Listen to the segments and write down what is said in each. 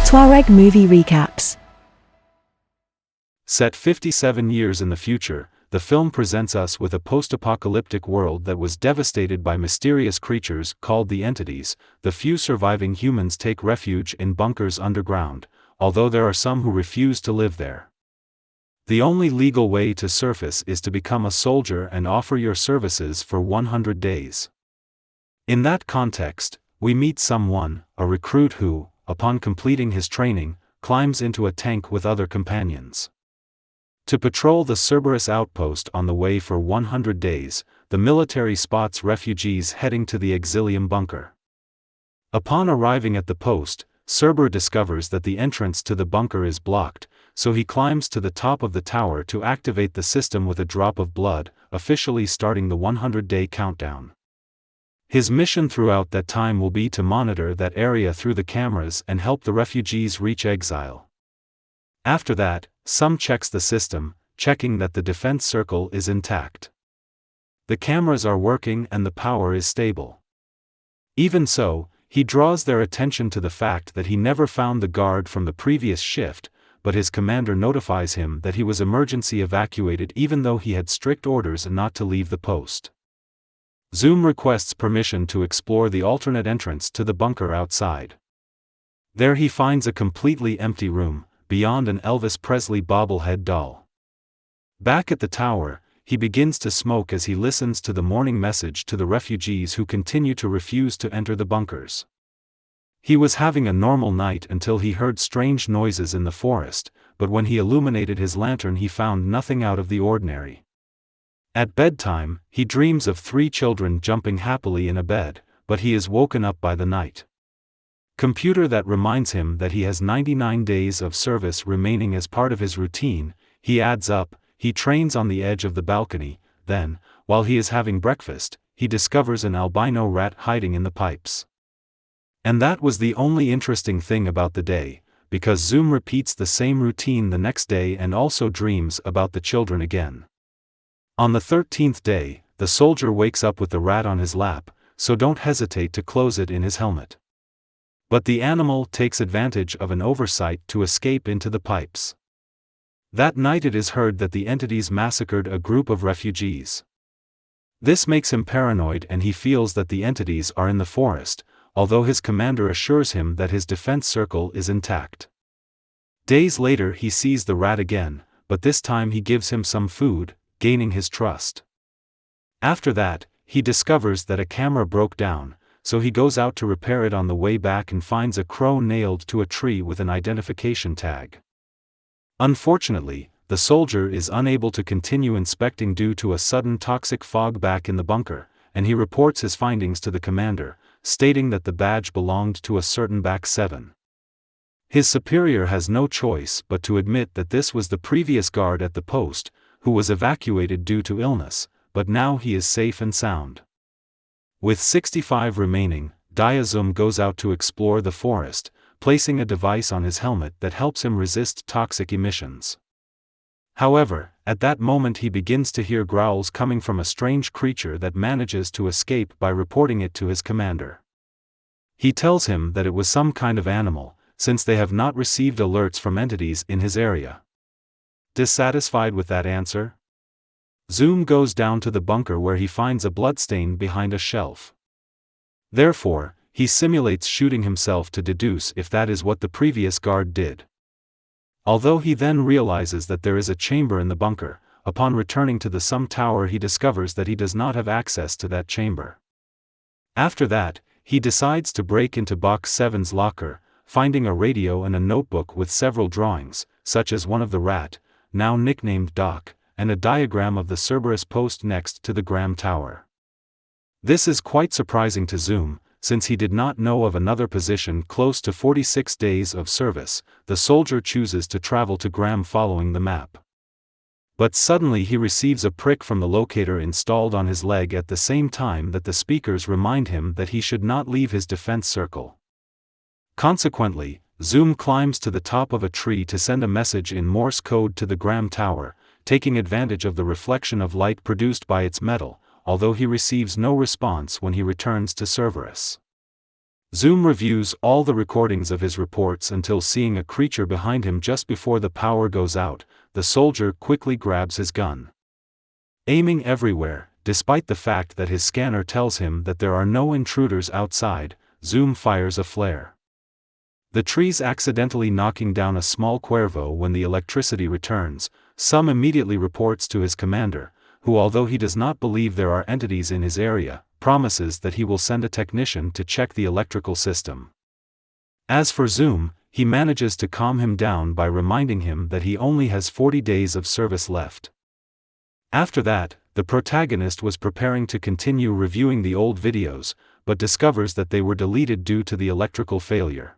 Tuareg movie recaps. Set 57 years in the future, the film presents us with a post-apocalyptic world that was devastated by mysterious creatures called the entities. The few surviving humans take refuge in bunkers underground, although there are some who refuse to live there. The only legal way to surface is to become a soldier and offer your services for 100 days. In that context, we meet someone, a recruit who, upon completing his training, climbs into a tank with other companions. To patrol the Cerberus outpost on the way for 100 days, the military spots refugees heading to the Exilium bunker. Upon arriving at the post, Cerber discovers that the entrance to the bunker is blocked, so he climbs to the top of the tower to activate the system with a drop of blood, officially starting the 100-day countdown. His mission throughout that time will be to monitor that area through the cameras and help the refugees reach exile. After that, Sum checks the system, checking that the defense circle is intact. The cameras are working and the power is stable. Even so, he draws their attention to the fact that he never found the guard from the previous shift, but his commander notifies him that he was emergency evacuated even though he had strict orders not to leave the post. Zoom requests permission to explore the alternate entrance to the bunker outside. There he finds a completely empty room, beyond an Elvis Presley bobblehead doll. Back at the tower, he begins to smoke as he listens to the morning message to the refugees who continue to refuse to enter the bunkers. He was having a normal night until he heard strange noises in the forest, but when he illuminated his lantern he found nothing out of the ordinary. At bedtime, he dreams of 3 children jumping happily in a bed, but he is woken up by the night computer that reminds him that he has 99 days of service remaining as part of his routine. He adds up. He trains on the edge of the balcony, then, while he is having breakfast, he discovers an albino rat hiding in the pipes. And that was the only interesting thing about the day, because Zoom repeats the same routine the next day and also dreams about the children again. On the 13th day, the soldier wakes up with the rat on his lap, so don't hesitate to close it in his helmet. But the animal takes advantage of an oversight to escape into the pipes. That night it is heard that the entities massacred a group of refugees. This makes him paranoid and he feels that the entities are in the forest, although his commander assures him that his defense circle is intact. Days later he sees the rat again, but this time he gives him some food, gaining his trust. After that, he discovers that a camera broke down, so he goes out to repair it on the way back and finds a crow nailed to a tree with an identification tag. Unfortunately, the soldier is unable to continue inspecting due to a sudden toxic fog back in the bunker, and he reports his findings to the commander, stating that the badge belonged to a certain Back 7. His superior has no choice but to admit that this was the previous guard at the post, who was evacuated due to illness, but now he is safe and sound. With 65 remaining, Diazum goes out to explore the forest, placing a device on his helmet that helps him resist toxic emissions. However, at that moment he begins to hear growls coming from a strange creature that manages to escape by reporting it to his commander. He tells him that it was some kind of animal, since they have not received alerts from entities in his area. Dissatisfied with that answer, Zoom goes down to the bunker where he finds a bloodstain behind a shelf. Therefore, he simulates shooting himself to deduce if that is what the previous guard did. Although he then realizes that there is a chamber in the bunker, upon returning to the Sum Tower he discovers that he does not have access to that chamber. After that, he decides to break into Box 7's locker, finding a radio and a notebook with several drawings, such as one of the rat, now nicknamed Doc, and a diagram of the Cerberus post next to the Graham Tower. This is quite surprising to Zoom, since he did not know of another position close to 46 days of service. The soldier chooses to travel to Graham following the map. But suddenly he receives a prick from the locator installed on his leg at the same time that the speakers remind him that he should not leave his defense circle. Consequently, Zoom climbs to the top of a tree to send a message in Morse code to the Graham Tower, taking advantage of the reflection of light produced by its metal, although he receives no response when he returns to Cerberus. Zoom reviews all the recordings of his reports until seeing a creature behind him just before the power goes out. The soldier quickly grabs his gun. Aiming everywhere, despite the fact that his scanner tells him that there are no intruders outside, Zoom fires a flare. The trees accidentally knocking down a small cuervo when the electricity returns. Zoom immediately reports to his commander, who, although he does not believe there are entities in his area, promises that he will send a technician to check the electrical system. As for Zoom, he manages to calm him down by reminding him that he only has 40 days of service left. After that, the protagonist was preparing to continue reviewing the old videos, but discovers that they were deleted due to the electrical failure.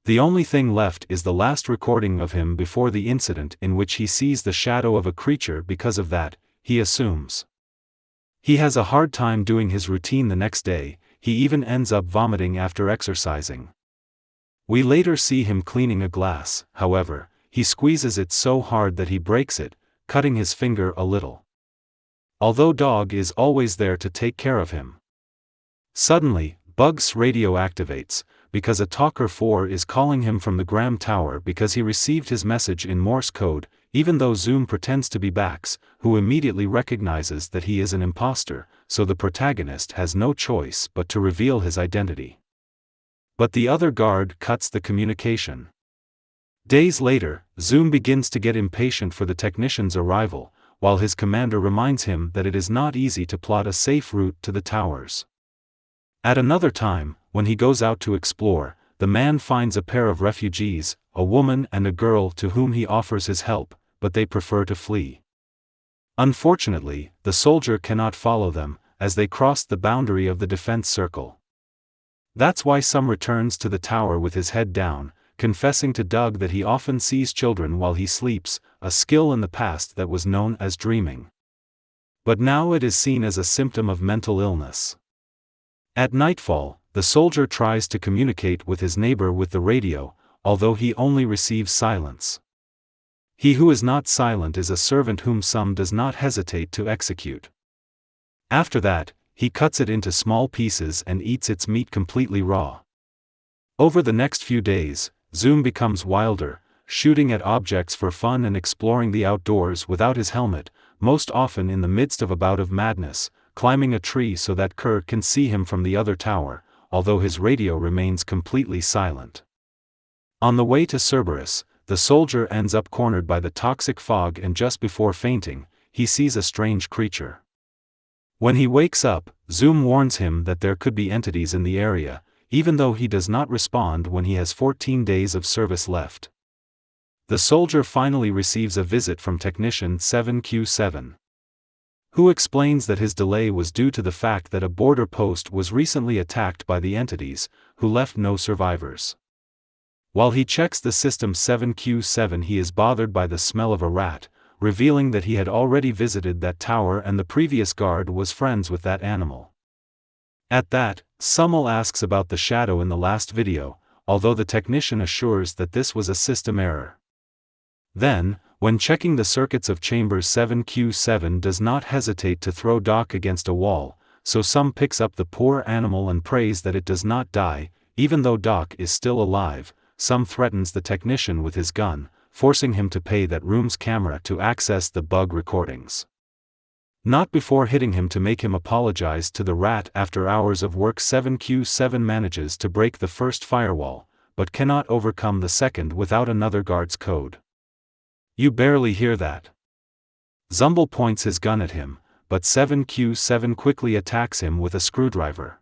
The only thing left is the last recording of him before the incident in which he sees the shadow of a creature. Because of that, he assumes he has a hard time doing his routine the next day. He even ends up vomiting after exercising. We later see him cleaning a glass. However, he squeezes it so hard that he breaks it, cutting his finger a little. Although Dog is always there to take care of him. Suddenly, Bug's radio activates, because a Talker 4 is calling him from the Graham Tower because he received his message in Morse code, even though Zoom pretends to be Bax, who immediately recognizes that he is an imposter, so the protagonist has no choice but to reveal his identity. But the other guard cuts the communication. Days later, Zoom begins to get impatient for the technician's arrival, while his commander reminds him that it is not easy to plot a safe route to the towers. At another time, when he goes out to explore, the man finds a pair of refugees, a woman and a girl, to whom he offers his help, but they prefer to flee. Unfortunately, the soldier cannot follow them, as they cross the boundary of the defense circle. That's why Zoom returns to the tower with his head down, confessing to Doug that he often sees children while he sleeps, a skill in the past that was known as dreaming. But now it is seen as a symptom of mental illness. At nightfall, the soldier tries to communicate with his neighbor with the radio, although he only receives silence. He who is not silent is a servant whom Zoom does not hesitate to execute. After that, he cuts it into small pieces and eats its meat completely raw. Over the next few days, Zoom becomes wilder, shooting at objects for fun and exploring the outdoors without his helmet, most often in the midst of a bout of madness, climbing a tree so that Kerr can see him from the other tower, although his radio remains completely silent. On the way to Cerberus, the soldier ends up cornered by the toxic fog, and just before fainting, he sees a strange creature. When he wakes up, Zoom warns him that there could be entities in the area, even though he does not respond when he has 14 days of service left. The soldier finally receives a visit from Technician 7Q7, who explains that his delay was due to the fact that a border post was recently attacked by the entities, who left no survivors. While he checks the system 7Q7, he is bothered by the smell of a rat, revealing that he had already visited that tower and the previous guard was friends with that animal. At that, Summel asks about the shadow in the last video, although the technician assures that this was a system error. Then, when checking the circuits of chamber 7Q7 does not hesitate to throw Doc against a wall, so Zoom picks up the poor animal and prays that it does not die. Even though Doc is still alive, Zoom threatens the technician with his gun, forcing him to pay that room's camera to access the bug recordings. Not before hitting him to make him apologize to the rat. After hours of work, 7Q7 manages to break the first firewall, but cannot overcome the second without another guard's code. "You barely hear that." Zumble points his gun at him, but 7Q7 quickly attacks him with a screwdriver.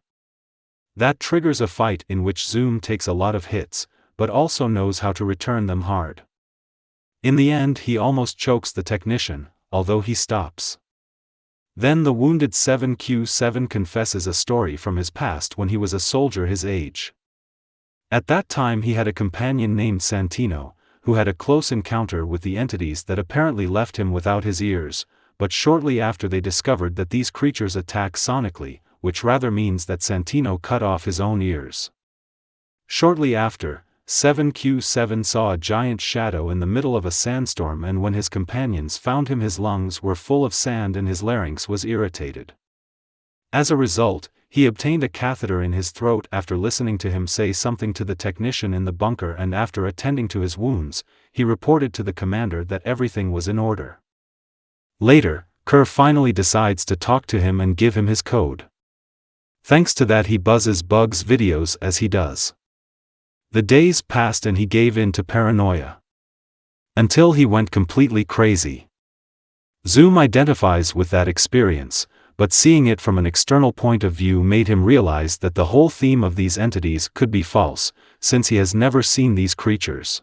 That triggers a fight in which Zoom takes a lot of hits, but also knows how to return them hard. In the end, he almost chokes the technician, although he stops. Then the wounded 7Q7 confesses a story from his past when he was a soldier his age. At that time he had a companion named Santino, who had a close encounter with the entities that apparently left him without his ears, but shortly after they discovered that these creatures attack sonically, which rather means that Santino cut off his own ears. Shortly after, 7Q7 saw a giant shadow in the middle of a sandstorm, and when his companions found him, his lungs were full of sand and his larynx was irritated. As a result, He obtained a catheter in his throat after listening to him say something to the technician in the bunker, and after attending to his wounds, he reported to the commander that everything was in order. Later, Kerr finally decides to talk to him and give him his code. Thanks to that, he buzzes Bugs' videos as he does. The days passed and he gave in to paranoia. Until he went completely crazy. Zoom identifies with that experience, but seeing it from an external point of view made him realize that the whole theme of these entities could be false, since he has never seen these creatures.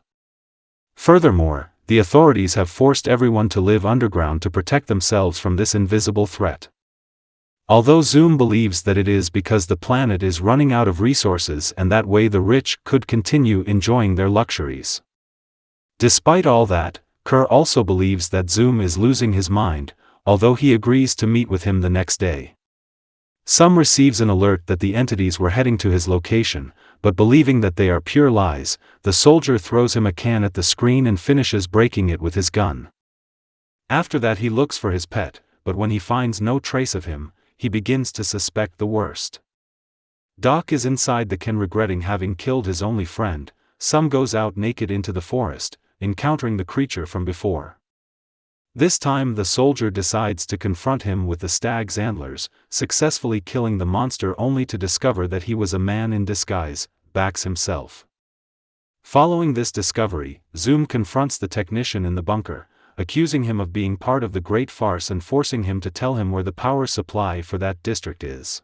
Furthermore, the authorities have forced everyone to live underground to protect themselves from this invisible threat. Although Zoom believes that it is because the planet is running out of resources and that way the rich could continue enjoying their luxuries. Despite all that, Kerr also believes that Zoom is losing his mind, although he agrees to meet with him the next day. Some receives an alert that the entities were heading to his location, but believing that they are pure lies, the soldier throws him a can at the screen and finishes breaking it with his gun. After that he looks for his pet, but when he finds no trace of him, he begins to suspect the worst. Doc is inside the can regretting having killed his only friend. Some goes out naked into the forest, encountering the creature from before. This time the soldier decides to confront him with the stag's antlers, successfully killing the monster only to discover that he was a man in disguise, Bax himself. Following this discovery, Zoom confronts the technician in the bunker, accusing him of being part of the great farce and forcing him to tell him where the power supply for that district is.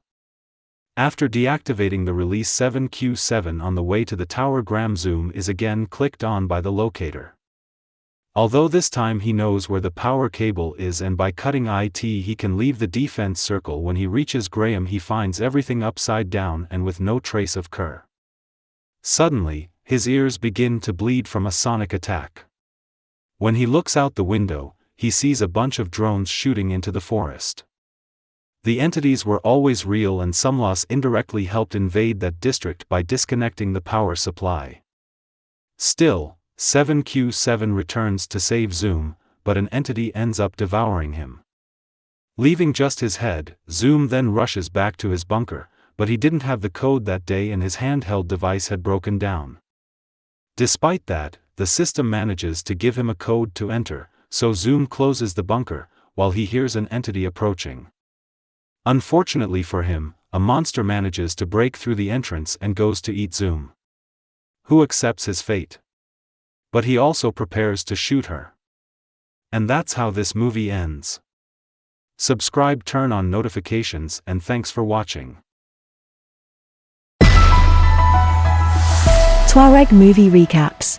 After deactivating the release 7Q7 on the way to the tower, Zoom is again clicked on by the locator. Although this time he knows where the power cable is, and by cutting it he can leave the defense circle. When he reaches Graham he finds everything upside down and with no trace of Kerr. Suddenly, his ears begin to bleed from a sonic attack. When he looks out the window, he sees a bunch of drones shooting into the forest. The entities were always real, and Sumloss indirectly helped invade that district by disconnecting the power supply. Still, 7Q7 returns to save Zoom, but an entity ends up devouring him. Leaving just his head, Zoom then rushes back to his bunker, but he didn't have the code that day and his handheld device had broken down. Despite that, the system manages to give him a code to enter, so Zoom closes the bunker, while he hears an entity approaching. Unfortunately for him, a monster manages to break through the entrance and goes to eat Zoom, who accepts his fate. But he also prepares to shoot her. And that's how this movie ends. Subscribe, turn on notifications, and thanks for watching. Tuareg Movie Recaps.